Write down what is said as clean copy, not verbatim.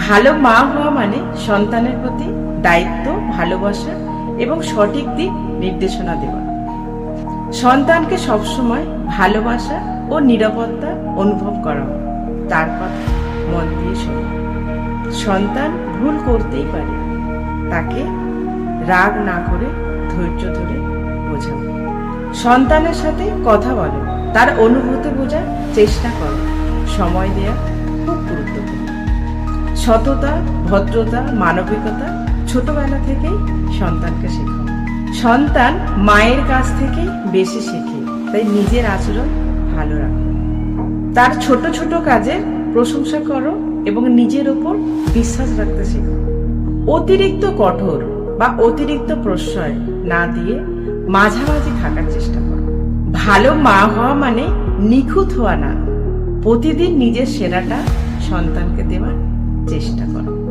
ভালো মা হওয়া মানে সন্তানের প্রতি দায়িত্ব, ভালোবাসা এবং সঠিক দিক নির্দেশনা দেওয়া। সন্তানকে সবসময় ভালোবাসা ও নিরাপত্তা অনুভব করাও। তার কথা মন দিয়ে শোনো। সন্তান ভুল করতেই পারে, তাকে রাগ না করে ধৈর্য ধরে বোঝাও। সন্তানের সাথে কথা বলো, তার অনুভূতি বোঝার চেষ্টা করো। সময় দেওয়া খুব গুরুত্বপূর্ণ। সততা, ভদ্রতা, মানবিকতা ছোটবেলা থেকেই সন্তানকে শেখাও। সন্তান মায়ের কাছ থেকেই বেশি শেখে, তাই নিজের আচরণ ভালো রাখো। তার ছোট ছোট কাজের প্রশংসা করো এবং নিজের ওপর বিশ্বাস রাখতে শেখো। অতিরিক্ত কঠোর বা অতিরিক্ত প্রশ্রয় না দিয়ে মাঝামাঝি থাকার চেষ্টা করো। ভালো মা হওয়া মানে নিখুঁত হওয়া না, প্রতিদিন নিজের সেরাটা সন্তানকে দেওয়ার চেষ্টা করো।